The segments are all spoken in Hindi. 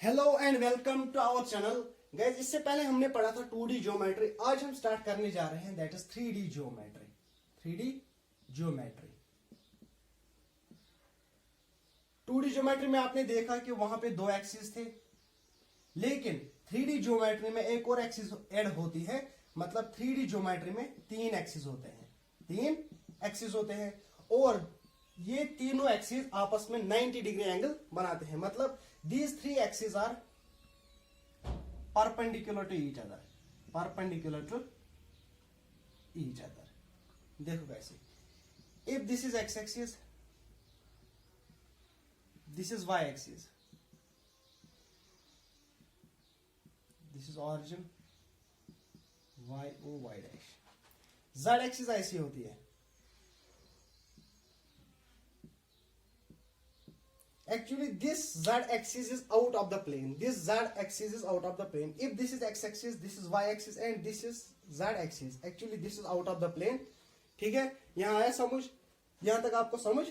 Hello and welcome to our channel guys. इससे पहले हमने पढ़ा था 2D ज्योमेट्री। आज हम स्टार्ट करने जा रहे हैं that is 3D geometry. 3D geometry 2D geometry में आपने देखा कि वहां पे दो एक्सिस थे, लेकिन 3D ज्योमेट्री में एक और एक्सिस ऐड होती है। मतलब 3D ज्योमेट्री में तीन एक्सिस होते हैं, और ये तीनों एक्सिस आपस में 90 डिग्री एंगल बनाते हैं। मतलब these three axes are perpendicular to each other, देखो कैसे, if this is x axis, this is y axis, this is origin y o y dash, z axis ऐसी होती है। Actually this z axis is out of the plane. If this is x axis, this is y axis and this is z axis. Actually this is out of the plane. ठीक है, यहाँ आया समझ? यहाँ तक आपको समझ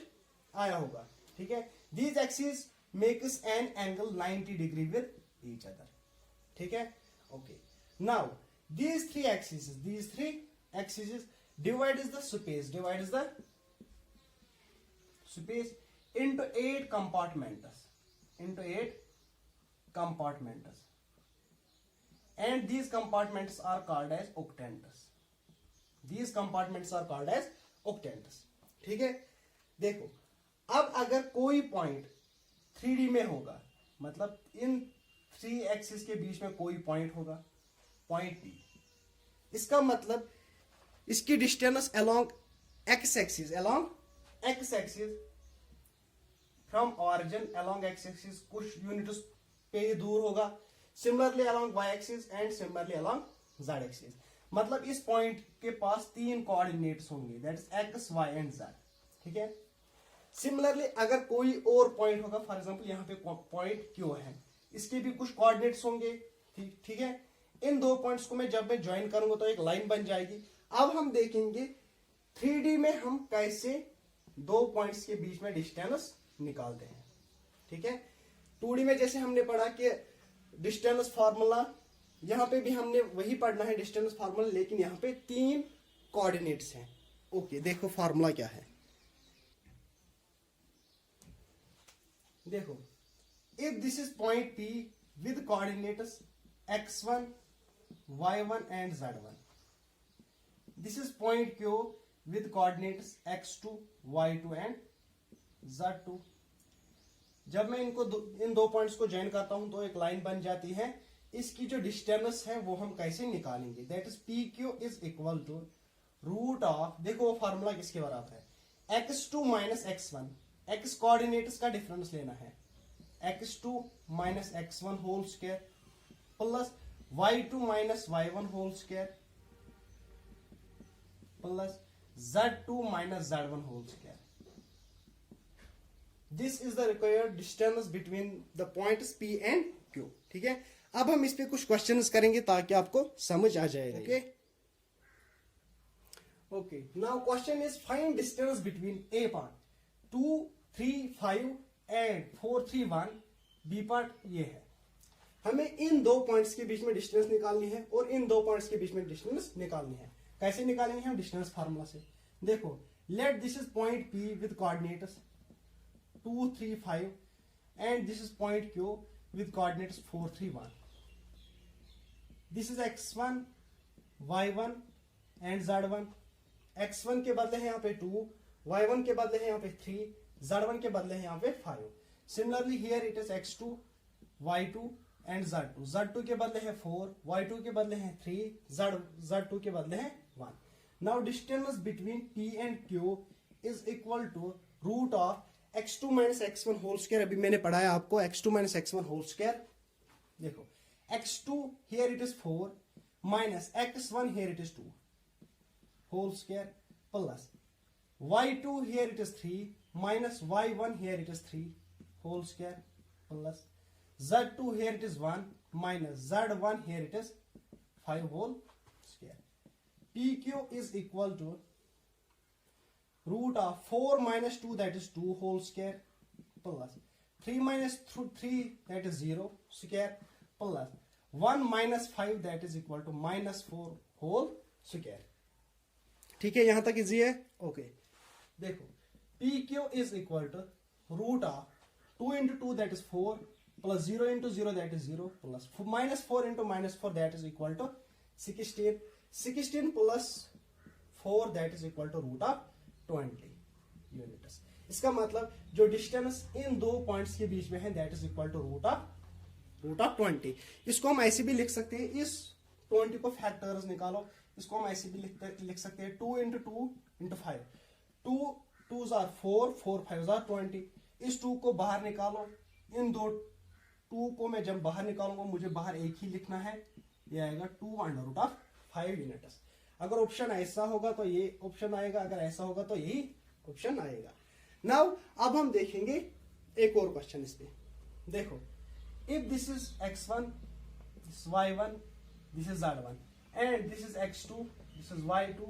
आया होगा। ठीक है, these axes makes an angle 90 degree with each other. ठीक है, okay. Now these three axes divides the space into 8 compartments, and these compartments are called as octants. ठीक है, देखो अब अगर कोई पॉइंट 3D में होगा, मतलब इन 3 एक्सिस के बीच में कोई पॉइंट होगा, पॉइंट P, इसका मतलब इसकी distance along x axis from origin along x axis कुछ यूनिट्स पे दूर होगा। Similarly along y axis and similarly along z axis. मतलब इस पॉइंट के पास तीन कोऑर्डिनेट्स होंगे, that is x, y and z। ठीक है, सिमिलरली अगर कोई और पॉइंट होगा, फॉर एग्जांपल यहाँ पे पॉइंट Q है, इसके भी कुछ कोऑर्डिनेट्स होंगे। ठीक है, इन दो पॉइंट्स को जब मैं ज्वाइन करूंगा तो एक लाइन बन जाएगी। अब हम देखेंगे 3D में हम कैसे दो पॉइंट्स के बीच में डिस्टेंस निकालते हैं। ठीक है, 2D में जैसे हमने पढ़ा कि डिस्टेंस फार्मूला, यहां पे भी हमने वही पढ़ना है, डिस्टेंस फार्मूला, लेकिन यहां पे तीन कोऑर्डिनेट्स हैं। ओके, देखो फार्मूला क्या है। देखो, if this is point P with coordinates x1, y1 and z1, this is point Q with coordinates x2, y2 and z2। जब मैं इन दो पॉइंट्स को ज्वाइन करता हूं तो एक लाइन बन जाती है। इसकी जो डिस्टेंस है वो हम कैसे निकालेंगे, that is PQ is equal to root of, देखो वो फार्मूला किसके बराबर है, x2 minus x1, x coordinates का डिफरेंस लेना है, x2 minus x1 whole square plus y2 minus y1 whole square plus Z2 minus Z1 whole square. This is the required distance between the points P and Q. ठीक है, अब हम इस पे कुछ क्वेश्चंस करेंगे ताकि आपको समझ आ जाएगा। Okay, now question is find distance between A part 2, 3, 5 and 4, 3, 1, B part ये है। हमें इन दो पॉइंट्स के बीच में डिस्टेंस निकालनी है और इन दो पॉइंट्स के बीच में डिस्टेंस निकालनी है। कैसे निकालेंगे हम, डिस्टेंस फार्मूला से। देखो, late this is point P with coordinates 2, 3, 5 and this is point Q with coordinates 4, 3, 1। This is x1, y1 and z1। x1 के बदले है यहाँ पे 2, y1 के बदले है यहाँ पे 3, z1 के बदले है यहाँ पे 5। Similarly here it is x2, y2 and z2। z2 के बदले है 4, y2 के बदले है 3, z2 के बदले है 1। Now distance between P and Q is equal to root of x2 minus x1 whole square। अभी मैंने पढ़ाया आपको x2 minus x1 whole square। देखो, x2 here it is 4 minus x1 here it is 2 whole square plus y2 here it is 3 minus y1 here it is 3 whole square plus z2 here it is 1 minus z1 here it is 5 whole square। PQ is equal to root of 4 minus 2 that is 2 whole square plus 3 minus 3 that is 0 square plus 1 minus 5 that is equal to minus 4 whole square. ठीक है, यहां तक इजी है. ओके देखो PQ is equal to root of 2 into 2 that is 4 plus 0 into 0 that is 0 plus minus 4 into minus 4 that is equal to 16. 16 plus 4 that is equal to root of 20 units. इसका मतलब जो डिस्टेंस इन दो पॉइंट्स के बीच में है that is equal to root of 20. इसको हम ऐसे भी लिख सकते हैं, इस 20 को फैक्टर्स निकालो, इसको हम ऐसे भी लिख सकते हैं 2 into 2 into 5. 2 2s are 4, 4 5s are 20. इस 2 को बाहर निकालो, इन दो 2 को मैं जब बाहर निकालूंगा मुझे बाहर एक ही लिखना है, ये आएगा 2 अंडर रूट ऑफ 5 यूनिट्स. अगर ऑप्शन ऐसा होगा तो ये ऑप्शन आएगा, अगर ऐसा होगा तो यही ऑप्शन आएगा. नाउ अब हम देखेंगे एक और क्वेश्चन इस पे. देखो if this is x1, this y1, this is z1 and this is x2, this is y2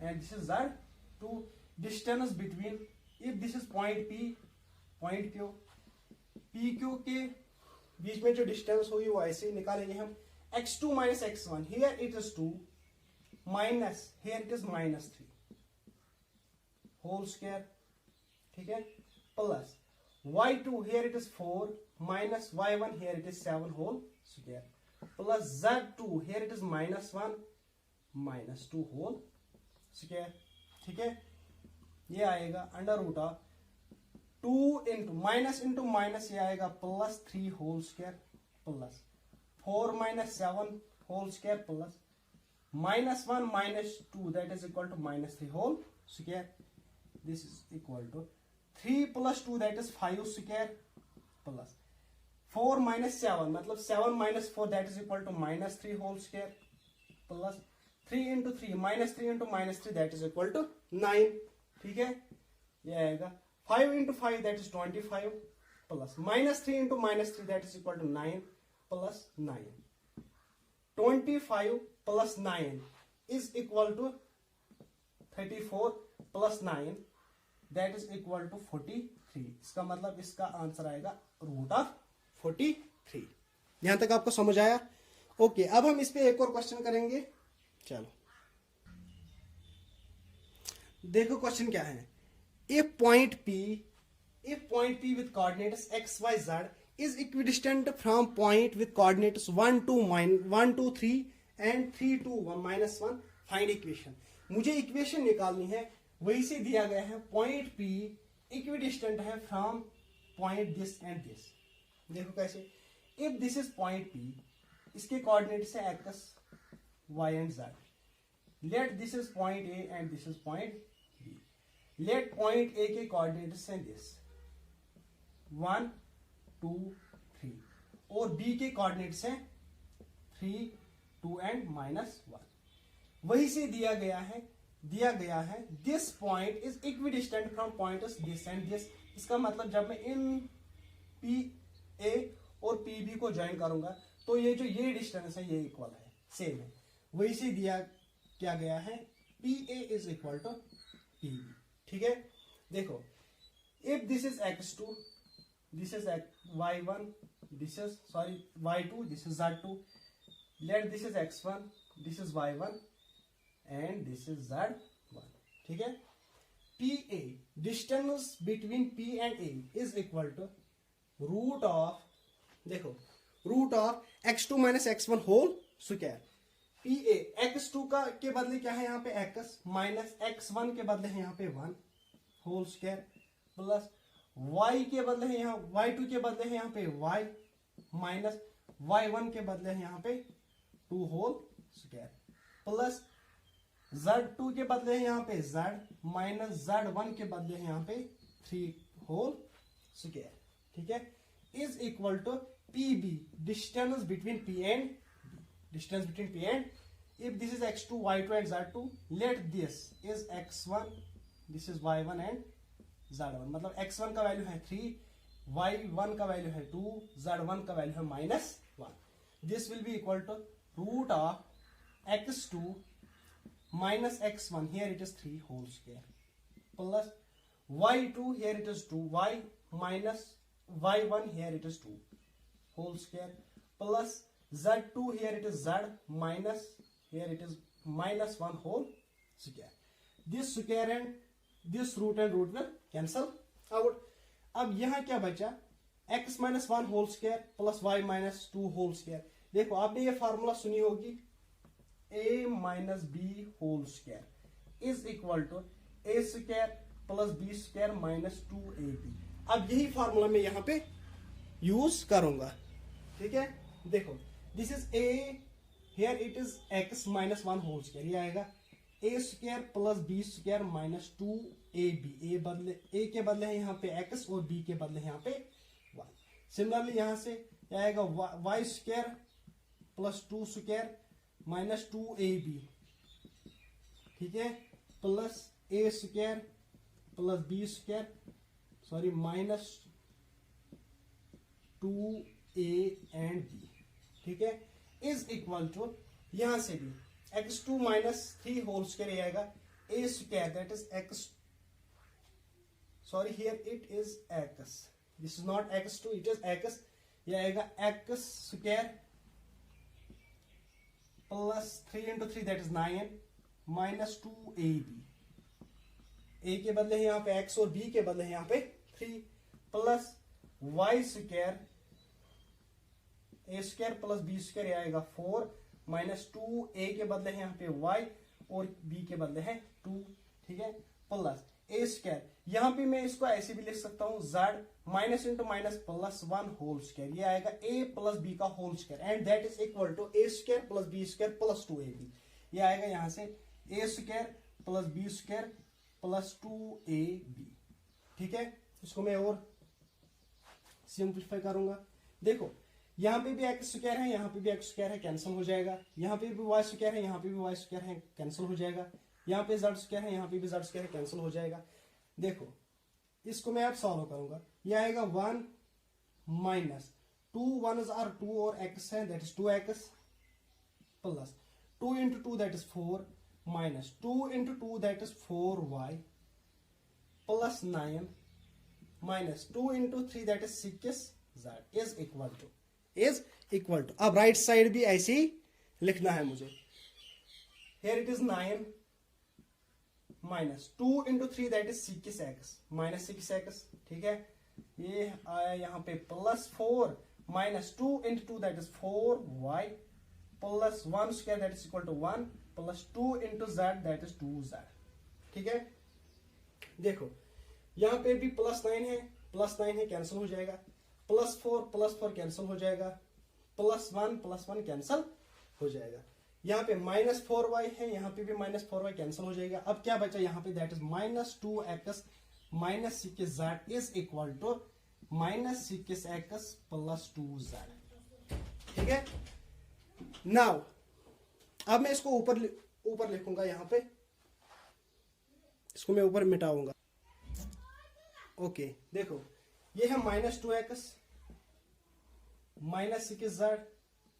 and this is z2. Distance between, if this is point P, point Q, PQ के बीच में जो डिस्टेंस होगी वो ऐसे ही निकालेंगे हम. x2 minus x1, here it is 2 minus here it is minus 3 whole square. ठीक है, plus y2 here it is 4 minus y1 here it is 7 whole square plus z2 here it is minus 1 minus 2 whole square. ठीक है, ये आएगा under root of 2 into minus ये आएगा plus 3 whole square plus 4 minus 7 whole square plus minus 1 minus 2 that is equal to minus 3 whole square. This is equal to 3 plus 2 that is 5 square plus 4 minus 7 मतलब 7 minus 4 that is equal to minus 3 whole square plus 3 into 3 minus 3 into minus 3 that is equal to 9. ठीक है, ये आएगा 5 into 5 that is 25 plus minus 3 into minus 3 that is equal to 9 plus 9. 25 plus 9 is equal to 34 plus 9 that is equal to 43. इसका मतलब इसका आंसर आएगा रूट ऑफ 43. यहां तक आपको समझ आया? ओके, अब हम इस पे एक और क्वेश्चन करेंगे. चलो देखो क्वेश्चन क्या है. If point P with coordinates x, y, z is equidistant from point with coordinates 1 2 3 and 3 2 minus 1, find equation. मुझे इक्वेशन निकालनी है. वही से दिया गया है पॉइंट P इक्विडिस्टेंट है from point this and this. देखो कैसे. If this is point P, इसके कोऑर्डिनेट्स है x, y and z. Late this is point A and this is point B. Let point A के कोऑर्डिनेट्स हैं दिस 1 2 3 और B के कोऑर्डिनेट्स हैं 3 2 एंड माइनस 1. वही से दिया गया है this point is equidistant from point this and this. इसका मतलब जब मैं इन PA और PB को ज्वाइन करूंगा तो ये डिस्टेंस है ये इक्वल है, सेम है. वही से क्या गया है PA is equal to PB. ठीक है, देखो if this is x2, this is y1, this is y2, this is z2. Let this is x1, this is y1 and this is z1. ठीक है, PA distance between P and A is equal to root of, देखो root of x2 minus x1 whole square. PA x2 के बदले क्या है यहाँ पे x माइनस x1 के बदले है यहाँ पे 1 होल स्क्वायर प्लस y के बदले है यहाँ y2 के बदले है यहाँ पे y माइनस y1 के बदले है यहाँ पे 2 होल स्क्वायर प्लस z2 के बदले है यहाँ पे z माइनस z1 के बदले है यहाँ पे 3 होल स्क्वायर. ठीक है, is equal to PB distance between P and B. Distance between P and, if this is x2 y2 and z2, let this is x1, this is y1 and z1. मतलब x1 का वैल्यू है 3, y1 का वैल्यू है 2, z1 का वैल्यू है minus 1. This will be equal to root of x2 minus x1, here it is 3 whole square plus y2, here it is 2y minus y1 here it is 2 whole square plus z2 here it is z minus here it is minus 1 whole square. This square and this root and root will cancel out. अब यहाँ क्या बचा, x minus 1 whole square plus y minus 2 whole square. देखो आपने ये फार्मूला सुनी होगी, a minus b whole square is equal to a square plus b square minus 2ab. अब यही फार्मूला मैं यहाँ पे यूज करूंगा, ठीक है. देखो this is a, here it is x minus 1 whole square, ये आएगा a square plus b square minus 2ab. a के बदले है यहाँ पे x और b के बदले है यहाँ पे y. सिमिलरली यहाँ से आएगा y square plus 2 square minus 2ab, ठीक है, plus a square plus b square sorry minus 2a and b, ठीक है, इज इक्वल टू यहां से भी x2 minus 3 whole square आएगा a square that is x, sorry here it is x, this is not x2 it is x, ये आएगा x square plus 3 into 3 that is 9 minus 2ab. a के बदले है यहाँ पे x और b के बदले है यहाँ पे 3 plus y square a square plus b square आएगा 4 माइनस 2 a के बदले है यहाँ पे y और b के बदले है 2, ठीक है, प्लस a स्क्वायर, यहाँ पे मैं इसको ऐसे भी लिख सकता हूँ z minus into minus plus 1 whole square, ये आएगा a प्लस b का whole square and that is equal to a square plus b square plus 2ab. ये आएगा यहाँ से a square plus b square plus 2ab, ठीक है. इसको मैं और सिंप्लीफाई करूंगा. देखो यहाँ पे भी एक्स स्क्वायर है, यहाँ पे भी एक्स स्क्वायर है, कैंसिल हो जाएगा. यहाँ पे भी वाई स्क्वायर है, यहाँ पे भी वाई स्क्वायर है, कैंसिल हो जाएगा. यहाँ पे जेड स्क्वायर है, यहाँ पे भी जेड स्क्वायर है, कैंसिल हो जाएगा. देखो इसको मैं अब सॉल्व करूंगा. ये आएगा 1 माइनस 2 1s आर 2 और x है that is 2x plus 2 into 2 that is 4 minus 2 into 2 that is 4y plus 9 minus 2 into 3 that is 6z is equal to. अब राइट साइड भी ऐसे ही लिखना है मुझे. Here it is 9 minus 2 into 3 that is 6x minus 6x, ठीक है. ये आया यहाँ पे plus 4 minus 2 into 2 that is 4y plus 1 square that is equal to 1 plus 2 into z that is 2z, ठीक है. देखो यहाँ पे भी प्लस 9 है कैंसिल हो जाएगा. प्लस 4 कैंसिल हो जाएगा. प्लस 1 कैंसिल हो जाएगा. यहाँ पे माइनस 4y है, यहाँ पे भी माइनस 4y कैंसिल हो जाएगा. अब क्या बचा यहाँ पे that is minus 2x minus 6z is equal to minus 6x plus 2z, ठीक है. नाउ अब मैं इसको ऊपर लिखूंगा, यहाँ पे इसको मैं ऊपर मिटाऊंगा. ओके देखो ये है minus 2x minus 6z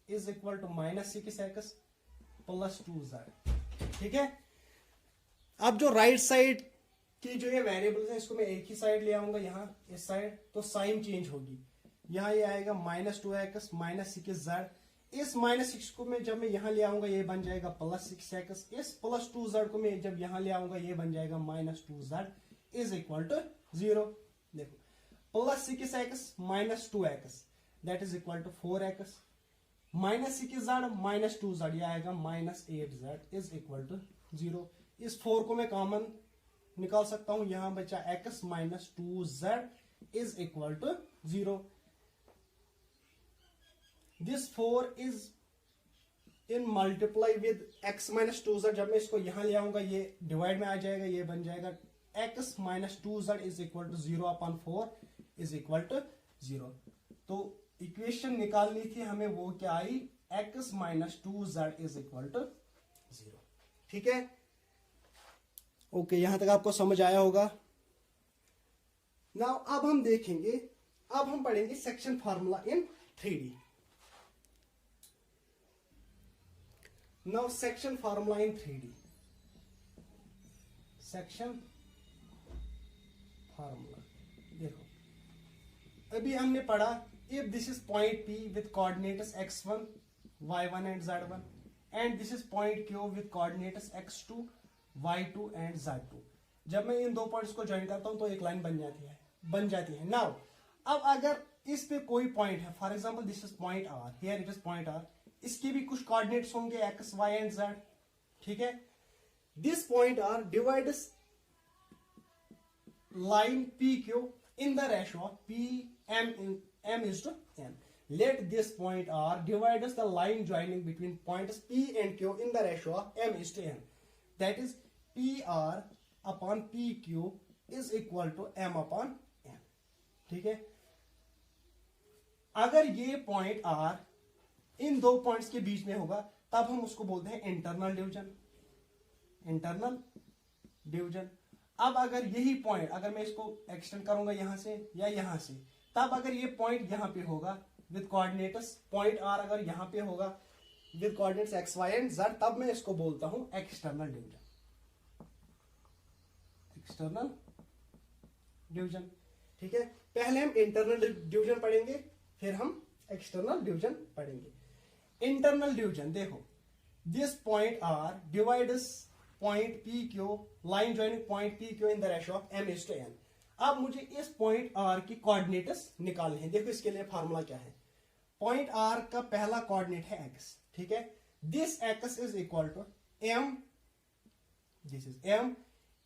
is equal to minus 6x plus 2z, ठीक है. अब जो राइट साइड की जो ये वेरिएबल्स है इसको मैं एक ही साइड ले आऊंगा, यहाँ इस साइड, तो साइन चेंज होगी. यहाँ ये आएगा माइनस 2x माइनस 6z. इस माइनस 6 को मैं जब मैं यहाँ ले आऊंगा ये बन जाएगा प्लस 6x. इस प्लस 2z को मैं जब यहाँ ले आऊंगा ये बन जाएगा minus 2z is equal to 0. देखो plus 6x minus 2x that is equal to 4x minus 6z minus 2z ये आएगा minus 8z is equal to 0. इस 4 को मैं कॉमन निकाल सकता हूं, यहां बचा x minus 2z is equal to 0. This 4 is in multiply with x minus 2z. जब मैं इसको यहां ले आऊंगा ये डिवाइड में आ जाएगा, ये बन जाएगा x minus 2z is equal to 0 upon 4 is equal to 0. तो इक्वेशन निकालनी थी हमें, वो क्या आई, x minus 2z is equal to 0, ठीक है. ओके यहां तक आपको समझ आया होगा. नाउ अब हम देखेंगे, अब हम पढ़ेंगे सेक्शन फार्मूला इन 3D. नाउ सेक्शन फार्मूला इन 3D. सेक्शन फार्मूला देखो अभी हमने पढ़ा if this is point P with coordinates x1 y1 and z1 and this is point Q with coordinates x2 y2 and z2, जब मैं इन दो पॉइंट्स को ज्वाइन करता हूं तो एक लाइन बन जाती है। नाउ अब अगर इस पे कोई पॉइंट है, for example this is point R, here it is point R, इसके भी कुछ कोऑर्डिनेट्स होंगे x y एंड z, ठीक है। This point R divides line PQ in the ratio of P m is to n. Let this point R divides the line joining between points P and Q in the ratio of m is to n. That is PR upon PQ is equal to m upon n. ठीक है। अगर ये पॉइंट R इन दो पॉइंट्स के बीच में होगा तब हम उसको बोलते हैं इंटरनल डिवीजन। अब अगर यही पॉइंट, अगर मैं इसको एक्सटेंड करूंगा यहां से या यहां से, तब अगर ये पॉइंट यहां पे होगा विद कोऑर्डिनेट्स, पॉइंट R अगर यहां पे होगा with coordinates x y and z, तब मैं इसको बोलता हूं एक्सटर्नल डिवीजन। ठीक है, पहले हम इंटरनल डिवीजन पढ़ेंगे, फिर हम एक्सटर्नल डिवीजन पढ़ेंगे। इंटरनल डिवीजन देखो, this point R divides point PQ, line joining point PQ in the ratio of m is to n। अब मुझे इस पॉइंट R की कोऑर्डिनेट्स निकालने हैं। देखो इसके लिए फार्मूला क्या है। पॉइंट R का पहला कोऑर्डिनेट है x, ठीक है। This x is equal to m, this is m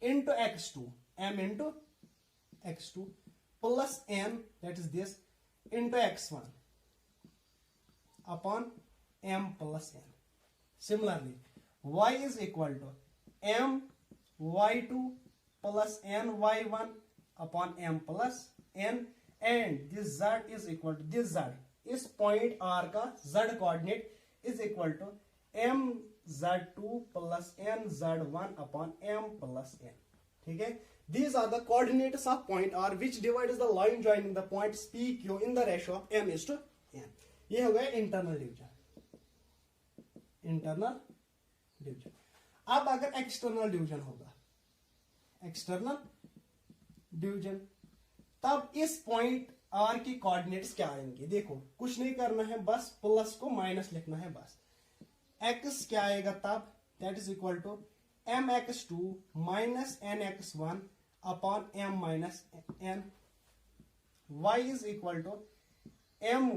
into x2, m into x2 plus n, that is this, into x1 upon m plus n। Similarly y is equal to m y2 plus n y1 upon m plus n, and this z is equal to this z, इस पॉइंट R का z coordinate is equal to m z2 plus n z1 upon m plus n। ठीक है, these are the coordinates of point R which divides the line joining the points P Q in the ratio of m is to n। ये हो गया इंटरनल डिवीजन। अब अगर एक्सटर्नल डिवीजन होगा, तब इस पॉइंट R की कोऑर्डिनेट्स क्या आएंगे। देखो कुछ नहीं करना है, बस प्लस को माइनस लिखना है बस। x क्या आएगा तब, that is equal to mx2 minus nx1 upon m minus n। y is equal to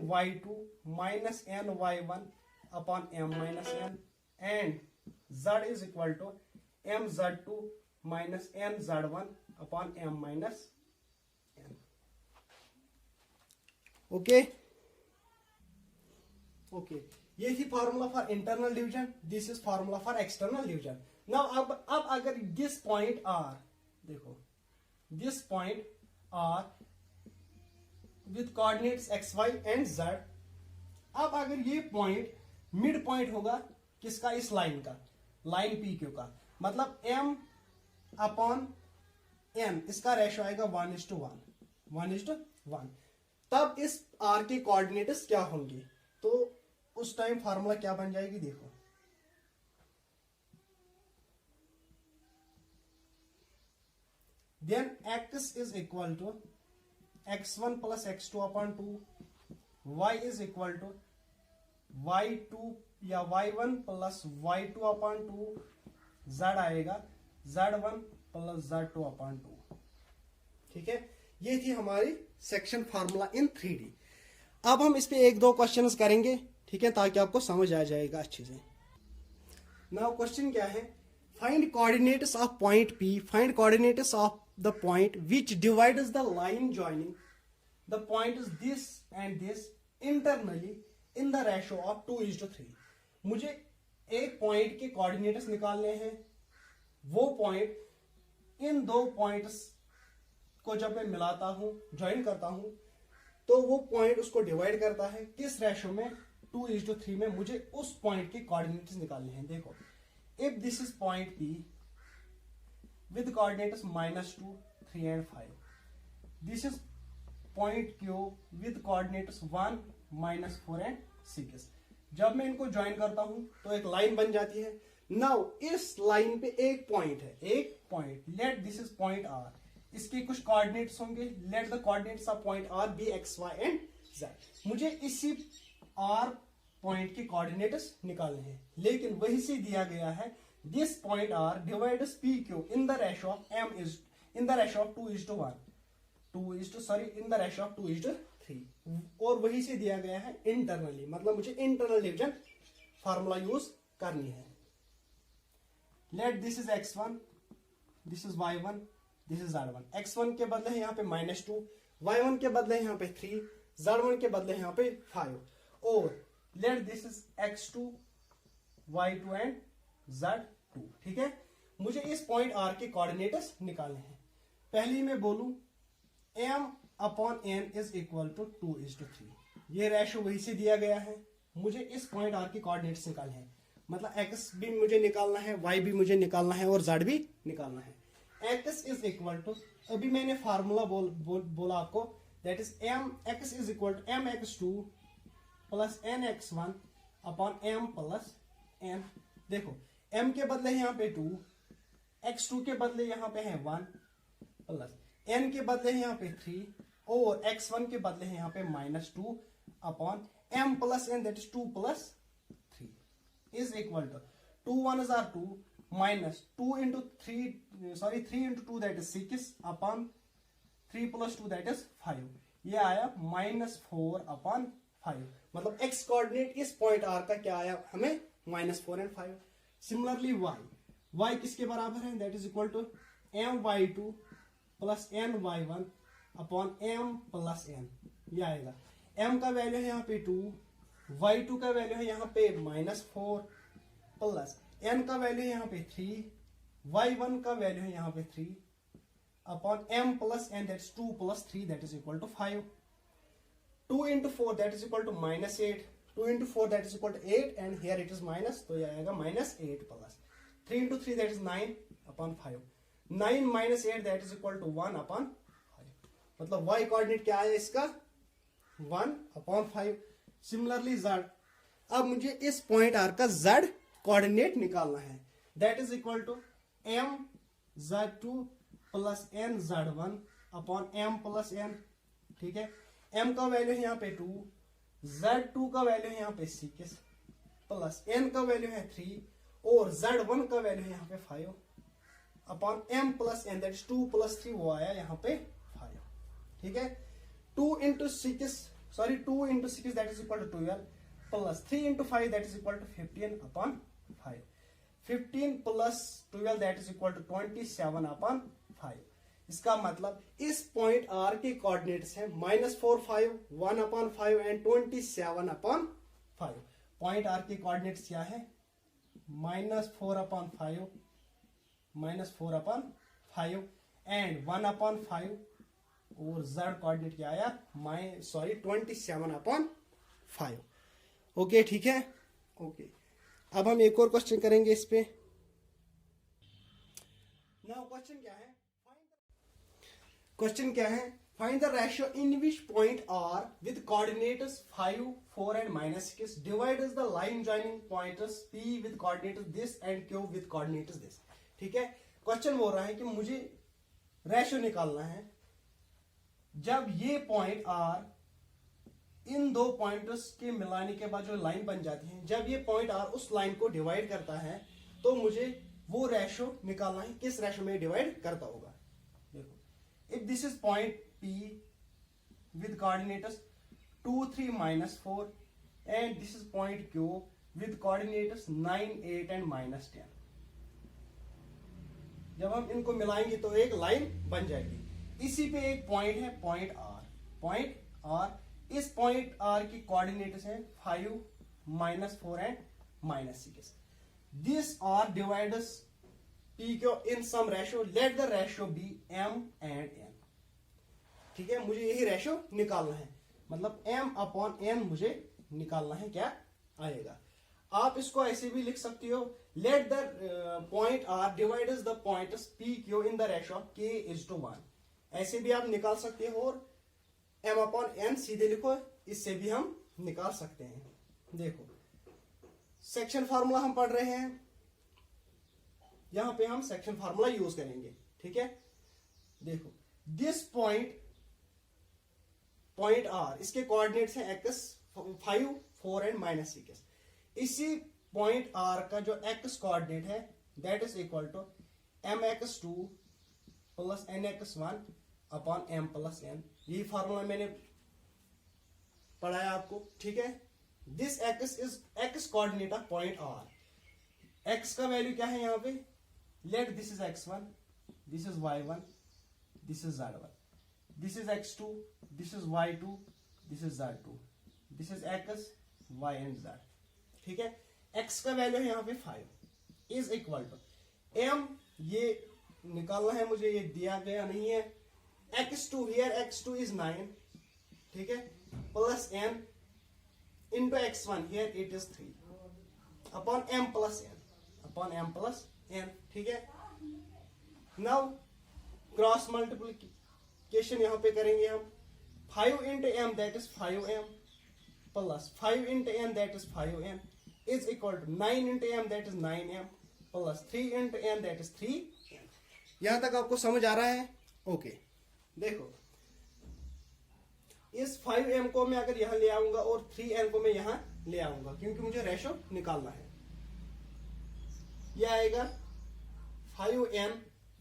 my2 minus ny1 upon m minus n, and z is equal to mz2 minus nz1 upon m minus n। Okay, ये थी formula for internal division, this is formula for external division. Now अब अगर दिस पॉइंट R, देखो this point R with coordinates x y and z, अब अगर ये पॉइंट मिड पॉइंट होगा किसका, इस लाइन का, लाइन PQ का, मतलब m अपॉन n, इसका रेशियो आएगा 1:1, तब इस R के कोऑर्डिनेट्स क्या होंगे, तो उस टाइम फार्मूला क्या बन जाएगी, देखो then x is equal to x1 plus x2 upon 2, y is equal to y2 या y1 plus y2 upon 2, z आएगा z1 प्लस z2 अपॉन 2। ठीक है, ये थी हमारी सेक्शन फार्मूला इन 3D। अब हम इस पे एक दो क्वेश्चंस करेंगे, ठीक है, ताकि आपको समझ आ जाएगा अच्छे से। नाउ क्वेश्चन क्या है, find coordinates of point P, find coordinates of the point which divides the line joining the points this and this internally in the ratio of 2:3। मुझे एक पॉइंट के कोऑर्डिनेट्स निकालने हैं, वो पॉइंट इन दो पॉइंट्स को जब मैं मिलाता हूं, ज्वाइन करता हूं, तो वो पॉइंट उसको डिवाइड करता है किस रेशियो में, 2:3 में। मुझे उस पॉइंट के कोऑर्डिनेट्स निकालने हैं। देखो, if this is point P with coordinates -2, 3 and 5, this is point Q with coordinates 1, -4 and 6। जब मैं इनको ज्वाइन करता हूं तो एक लाइन बन जाती है। नाउ इस लाइन पे एक पॉइंट है, एक point, let this is point R, इसके कुछ कोऑर्डिनेट्स होंगे। Let the coordinates of point R be x y and z. मुझे इसी आर पॉइंट के कोऑर्डिनेट्स निकालने हैं, लेकिन वही से दिया गया है this point R divides P Q in the ratio of m is in the ratio of 2:1 in the ratio of 2:3, और वही से दिया गया है इंटरनली, मतलब मुझे इंटरनल डिवीजन फार्मूला यूज करनी है। Let this is x1, this is y1, this is z1। x1 के बदले है यहाँ पे -2, y1 के बदले यहाँ पे 3, z1 के बदले यहाँ पे 5, और late this is x2, y2 and z2। ठीक है, मुझे इस पॉइंट r के कोऑर्डिनेट्स निकालने हैं। पहले मैं बोलूं m/n इज इक्वल टू 2:3, ये रेशो वही से दिया गया है। मुझे इस पॉइंट r के कोऑर्डिनेट्स निकालने हैं, मतलब x भी मुझे निकालना है, y भी मुझे निकालना है और z भी निकालना है। x इज इक्वल टू, अभी मैंने फार्मूला बोला आपको, that is x is equal to mx2 plus nx1 upon m plus n। देखो m के बदले यहाँ पे 2, x2 के बदले यहाँ पे है 1, प्लस n के बदले है यहाँ पे 3, और x1 के बदले है यहाँ पे -2 upon m plus n, that is 2 plus 3 is equal to 2 1s are 2 minus 2 into 3 3 into 2 that is 6 upon 3 plus 2 that is 5। ये आया -4 upon 5, मतलब x कोऑर्डिनेट इस पॉइंट r का क्या आया हमें -4 एंड 5। सिमिलरली y किसके बराबर है, that is equal to my2 plus ny1 upon m plus n। ये आएगा m का वैल्यू है यहाँ पे 2, y2 का वैल्यू है यहाँ पे -4 प्लस n का वैल्यू है यहाँ पे 3, y1 का वैल्यू है यहाँ पे 3 upon m plus n, that is 2 plus 3 that is equal to 5। 2 into 4 that is equal to -8, 2 into 4 that is equal to 8 and here it is minus, तो ये आएगा -8 plus 3 into 3 that is 9 upon 5, 9 minus 8 that is equal to 1 upon 5, मतलब y कोऑर्डिनेट क्या आया इसका 1 upon 5। सिमिलरली z, अब मुझे इस पॉइंट r का z कोऑर्डिनेट निकालना है, that is equal to m z2 plus n z1 upon m plus n। ठीक है, m का वैल्यू है यहाँ पे 2, z2 का वैल्यू है यहाँ पे 6 प्लस n का वैल्यू है 3 और z1 का वैल्यू है यहाँ पे 5 upon m plus n, that is 2 plus 3, वो आया यहाँ पे 5। ठीक है, 2 into 6 that is equal to 12 plus 3 into 5 that is equal to 15 upon 5, 15 plus 12 that is equal to 27 upon 5। इसका मतलब इस पॉइंट r के कोऑर्डिनेट्स हैं -4 5 1 upon 5 and 27 upon 5। Point r के कोऑर्डिनेट्स क्या है -4 अपॉन 5 एंड 1 अपॉन 5, और z कोऑर्डिनेट क्या आया 27 अपॉन 5। ओके, ठीक है, ओके। अब हम एक और क्वेश्चन करेंगे इस पे। नाउ क्वेश्चन क्या है, find the ratio in which point R with coordinates 5 4 and -6 divides the line joining points p with coordinates this and q with coordinates this. ठीक है, क्वेश्चन बोल रहा है कि मुझे रेशियो निकालना है जब ये पॉइंट r इन दो पॉइंट्स के मिलाने के बाद जो लाइन बन जाती है, जब ये पॉइंट r उस लाइन को डिवाइड करता है तो मुझे वो रेशियो निकालना है किस रेशियो में डिवाइड करता होगा। देखो, if this is point P with coordinates 2 3 -4 and this is point Q with coordinates 9 8 and -10, जब हम इनको मिलाएंगे तो एक लाइन बन जाएगी। इसी पे एक पॉइंट है पॉइंट R, इस पॉइंट R की कोऑर्डिनेट्स हैं 5 -4 and -6। This R divides PQ in some ratio, let the ratio be m and n। ठीक है, मुझे यही रेशियो निकालना है, मतलब m अपॉन n मुझे निकालना है, क्या आएगा। आप इसको ऐसे भी लिख सकती हो, let the point r divides the points PQ in the ratio of k is to 1, ऐसे भी आप निकाल सकते हो, और m अपॉन n सीधे लिखो, इससे भी हम निकाल सकते हैं। देखो, सेक्शन फार्मूला हम पढ़ रहे हैं, यहां पे हम सेक्शन फार्मूला यूज करेंगे। ठीक है, देखो दिस पॉइंट आर, इसके कोऑर्डिनेट्स हैं एक्स 5 4 एंड -6। इसी पॉइंट आर का जो एक्स कोऑर्डिनेट है that is equal to mx2 plus nx1 upon m plus n। यही फॉर्मूला मैंने पढ़ाया आपको, ठीक है। This x is x coordinate of point R. X का वैल्यू क्या है यहाँ पे, let this is x1, this is y1, this is z1, this is x2, this is y2, this is z2, this is x, y and z, ठीक है। x का वैल्यू है यहाँ पे 5 इज इक्वल टू m, ये निकालना है मुझे, ये दिया गया नहीं है। x2 हियर x2 इज 9, ठीक है, plus n into x1 here it is 3 upon m plus n, ठीक है। नाउ क्रॉस मल्टीप्लिकेशन यहां पे करेंगे हम। 5 into m that is 5m plus 5 into n that is 5n is equal to 9 into m that is 9m plus 3 into n that is 3n। यहां तक आपको समझ आ रहा है? ओके, देखो इस 5m को मैं अगर यहां ले आऊंगा और 3n को मैं यहां ले आऊंगा, क्योंकि मुझे रेशो निकालना है। यह आएगा 5n,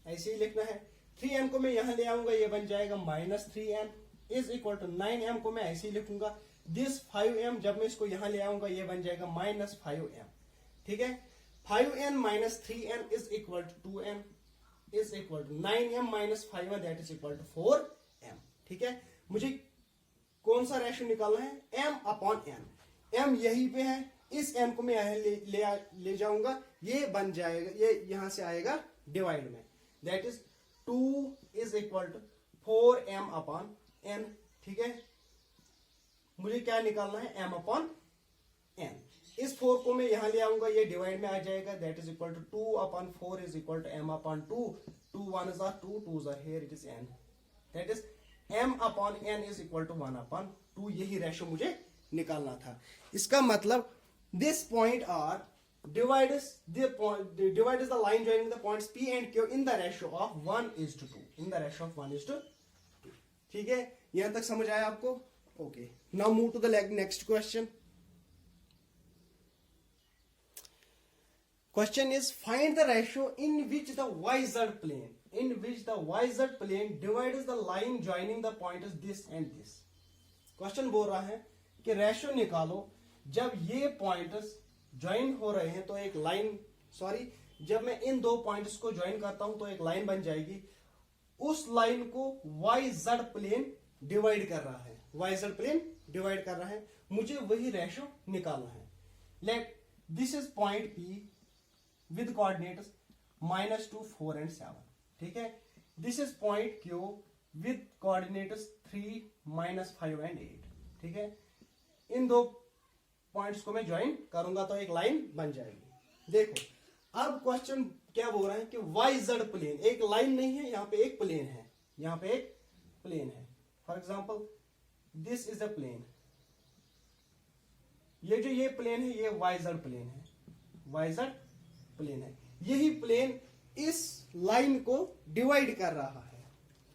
ऐसे ही लिखना है। 3n को मैं यहां ले आऊंगा, ये बन जाएगा -3n is equal to 9m को मैं ऐसे ही लिखूंगा। दिस 5m जब मैं इसको यहां ले आऊंगा ये बन जाएगा -5m, ठीक है। 5n minus 3n is equal to 2n is equal to 9m minus 5n that is equal to 4m, ठीक है। मुझे कौन सा रेशो निकालना है, m अपॉन n। m यहीं पे है, इस m को मैं यहां ले जाऊंगा, ये बन जाएगा, ये यहां से आएगा डिवाइड में, that is 2 is equal to 4m upon n, ठीक है। मुझे क्या निकालना है, m अपॉन n। इस 4 को मैं यहां ले आऊंगा, ये डिवाइड में आ जाएगा, that is equal to 2 upon 4 is equal to m upon 2, 2 1 are 2, 2 are here, it is n, that is m upon n is equal to 1 upon 2। यही रेशो मुझे निकालना था। इसका मतलब this point R divides the line joining the points P and Q in the ratio of 1:2, in the ratio of 1:2, ठीक है। यहां तक समझ आया आपको? Okay, now move to the next question. Question is, find the ratio in which the YZ plane divides the line joining the points this and this। Question बोल रहा है कि रेशो निकालो जब ये पॉइंट्स ज्वाइन हो रहे हैं तो एक लाइन, जब मैं इन दो पॉइंट्स को ज्वाइन करता हूं तो एक लाइन बन जाएगी। उस लाइन को YZ प्लेन डिवाइड कर रहा है, YZ प्लेन डिवाइड कर रहा है, मुझे वही रेशो निकालना है। Let this is point P with coordinates -2 4 and 7, ठीक है। This is point Q with coordinates 3 -5 and 8, ठीक है। इन दो पॉइंट्स को मैं ज्वाइन करूंगा तो एक लाइन बन जाएगी। देखो अब क्वेश्चन क्या बोल रहा है कि YZ प्लेन, एक लाइन नहीं है, यहाँ पे एक प्लेन है, यहाँ पे एक प्लेन है। For example this is a plane, ये प्लेन है, ये YZ प्लेन है, YZ प्लेन है। यही प्लेन इस लाइन को डिवाइड कर रहा है,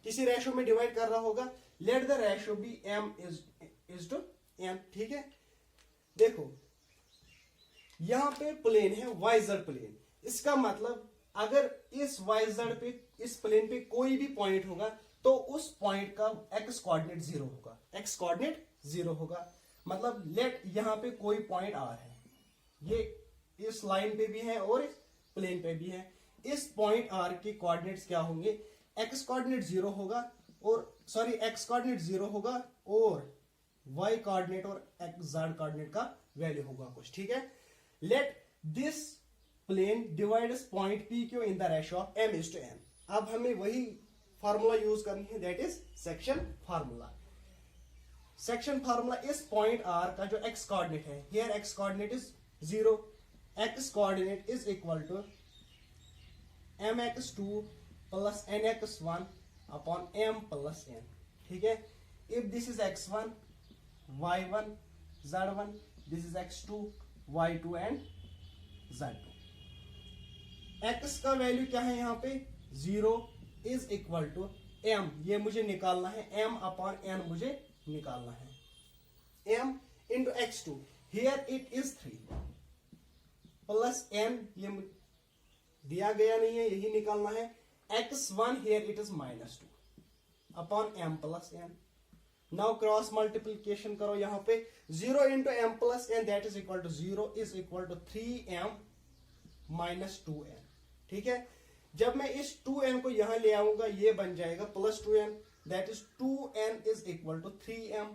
किसी रेशो में डिवाइड कर रहा होगा। Let the ratio be m is to n, ठीक है। देखो यहां पे प्लेन है YZ प्लेन, इसका मतलब अगर इस YZ पे, इस प्लेन पे कोई भी पॉइंट होगा तो उस पॉइंट का x कोऑर्डिनेट 0 होगा, x कोऑर्डिनेट 0 होगा। मतलब लेट यहां पे कोई पॉइंट R है, ये इस लाइन पे भी है और इस प्लेन पे भी है। इस पॉइंट R के कोऑर्डिनेट्स क्या होंगे, x कोऑर्डिनेट 0 होगा और x कोऑर्डिनेट 0 होगा और y कोऑर्डिनेट और z कोऑर्डिनेट का वैल्यू होगा कुछ, ठीक है। Let this plane divides point PQ in the ratio of m:n। अब हमें वही फार्मूला यूज करनी है, that is section formula. Section formula इस पॉइंट R का जो x कोऑर्डिनेट है, here x coordinate is 0, x coordinate is equal to mx2 plus nx1 upon m plus n, ठीक है। If this is x1 y1 z1, this is x2 y2 and z2। x का वैल्यू क्या है यहाँ पे 0 इज इक्वल टू m ये मुझे निकालना है, m अपॉन n मुझे निकालना है, m into x2 here it is 3 plus n ये दिया गया नहीं है, यही निकालना है, x1 here it is -2 upon m plus n। Now cross multiplication करो, यहाँ पे 0 into m plus n that is equal to 0 is equal to 3m minus 2n। ठीक है, जब मैं इस 2n को यहां ले आऊंगा ये बन जाएगा plus 2n that is 2n is equal to 3m।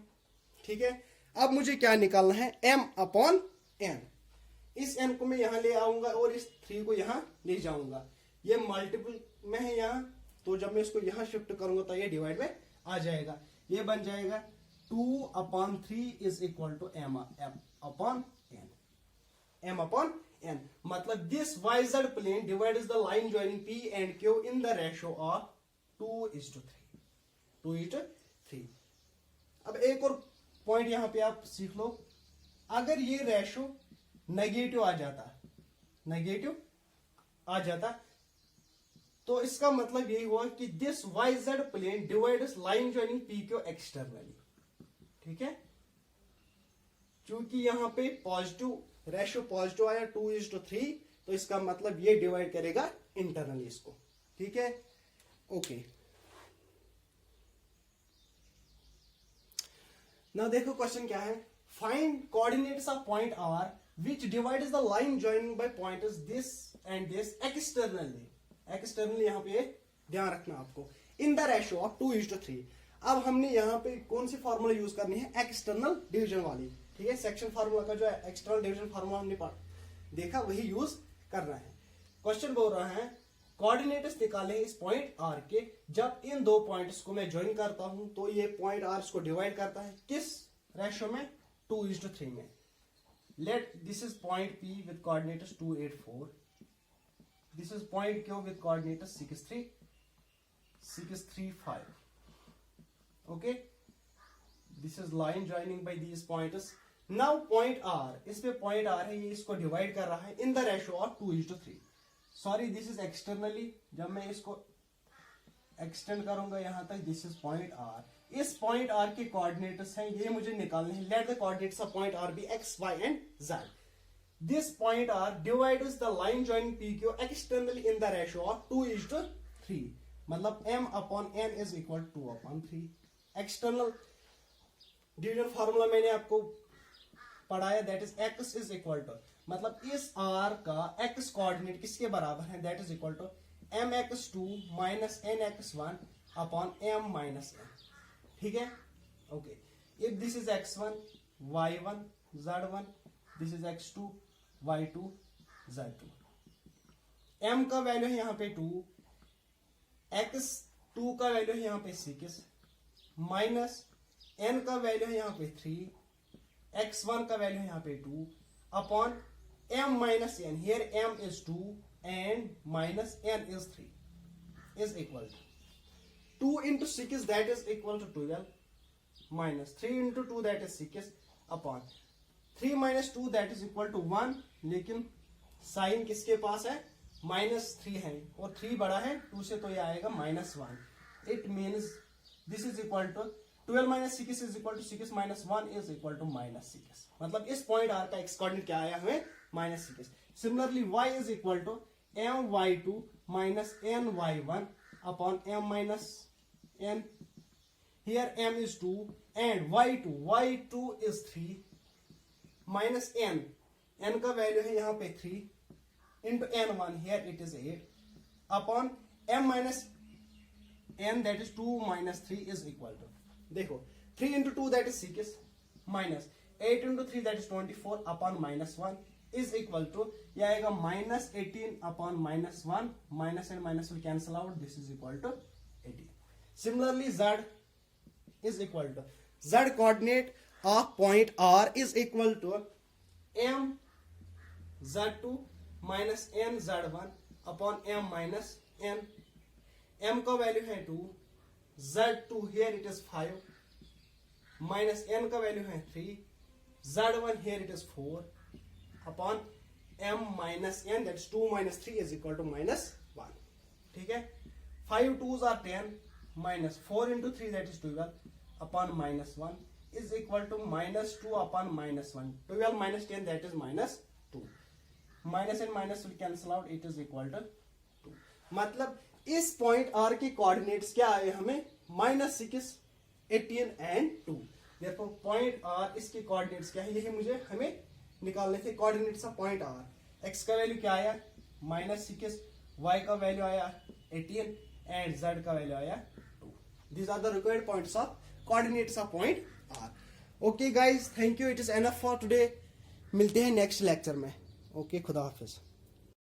ठीक है, अब मुझे क्या निकालना है, m अपॉन n। इस n को मैं यहां ले आऊंगा और इस 3 को यहां ले जाऊंगा, ये मल्टीपल में है यहाँ, तो जब मैं इसको यहां शिफ्ट करूंगा तो ये डिवाइड में आ जाएगा, ये बन जाएगा 2 upon 3 is equal to m upon n, m upon n। मतलब this YZ plane divides the line joining p and q in the ratio of 2:3, 2:3। अब एक और पॉइंट यहां पे आप सीख लो, अगर ये रेशियो नेगेटिव आ जाता तो इसका मतलब यही हुआ कि this YZ plane divides line joining P Q externally. ठीक है, क्योंकि यहां पे पॉजिटिव रेशियो पॉजिटिव आया 2:3, तो इसका मतलब ये डिवाइड करेगा इंटरनली इसको। ठीक है, ओके। ना देखो क्वेश्चन क्या है, find coordinates of point R which divides the line joining by points this and this externally. Externally यहां पे ध्यान रखना आपको, इन द रेशियो ऑफ 2:3। अब हमने यहाँ पे कौन सी फॉर्मूला यूज करनी है, एक्सटर्नल डिवीजन वाली। ठीक है, सेक्शन फार्मूला का जो है एक्सटर्नल डिवीजन फार्मूला हमने देखा वही यूज करना है। क्वेश्चन बोल रहा है कोऑर्डिनेट्स निकाले इस पॉइंट आर के, जब इन दो पॉइंट्स को मैं ज्वाइन करता हूं तो ये पॉइंट आर को डिवाइड करता है किस रेशियो में, 2:3 में। Late this is point P with coordinates 2, 8, 4, this is point q with coordinates 6, 3, 6, 3, 5. Okay, this is line joining by these points. Now point r, इसमें point r है, ये इसको डिवाइड कर रहा है in the ratio of 2:3. Sorry, this is externally, जब मैं इसको एक्सटेंड करूंगा यहां तक, this is point r। इस point r के कोऑर्डिनेट्स हैं, ये मुझे निकालने हैं। Let the coordinates of point r be x, y and z. This point R divides the line joining PQ externally in the ratio of 2:3। मतलब m upon n is equal to 2/3। External division formula मैंने आपको पढ़ाया, that is x is equal to, मतलब इस r का x कोऑर्डिनेट किसके बराबर है, that is equal to mx2 minus nx1 upon m minus n। ठीक है, okay. If this is x1, y1, z1, this is x2, y2, z2। m का वैल्यू है यहाँ पे 2, x2 का वैल्यू है यहाँ पे 6, माइनस n का वैल्यू है यहाँ पे 3, x1 का वैल्यू है यहाँ पे 2 upon m minus n, here m is 2 and minus n is 3 is equal to 2 into 6 that is equal to 12 minus 3 into 2 that is 6 upon 3 minus 2 that is equal to 1, लेकिन साइन किसके पास है, -3 है और 3 बड़ा है 2 से, तो ये आएगा -1। It means this is equal to 12 minus 6 is equal to 6 minus 1 is equal to -6। मतलब इस पॉइंट आर का एक्स कोऑर्डिनेट क्या आया हमें, -6। Similarly y is equal to my2 minus ny1 upon m minus n, here m is 2 and y2 is 3 minus n का वैल्यू है यहाँ पे 3 into n1, here it is 8 upon m minus n that is 2 minus 3 is equal to, देखो 3 into 2 that is 6 minus 8 into 3 that is 24 upon -1 is equal to, यह आएगा -18 अपॉन -1, minus and minus will cancel out, this is equal to 18। Similarly z is equal to, z coordinate of point r is equal to m z2 minus n z1 upon m minus n। m का वैल्यू है 2, z2 here it is 5 minus n का वैल्यू है 3, z1 here it is 4 upon m minus n that's 2 minus 3 is equal to -1। ठीक है, 5 2s are 10, minus 4 into 3 that is 12 upon minus 1 is equal to minus 2 upon minus 1. 12 minus 10 that is minus 2. Minus and minus will cancel out, it is equal to 2. मतलब इस पॉइंट R के कोऑर्डिनेट्स क्या आए हमें -6, 18 एंड 2. देखो पॉइंट R इसके कोऑर्डिनेट्स क्या है, यही मुझे हमें निकालने थे. Coordinates of point R, x का वैल्यू क्या आया -6, y का वैल्यू आया 18 एंड z का वैल्यू आया 2. These are the required points of coordinates of point R. Okay guys, thank you. It is enough for today. मिलते हैं नेक्स्ट लेक्चर में. ओके, खुदा हाफिज.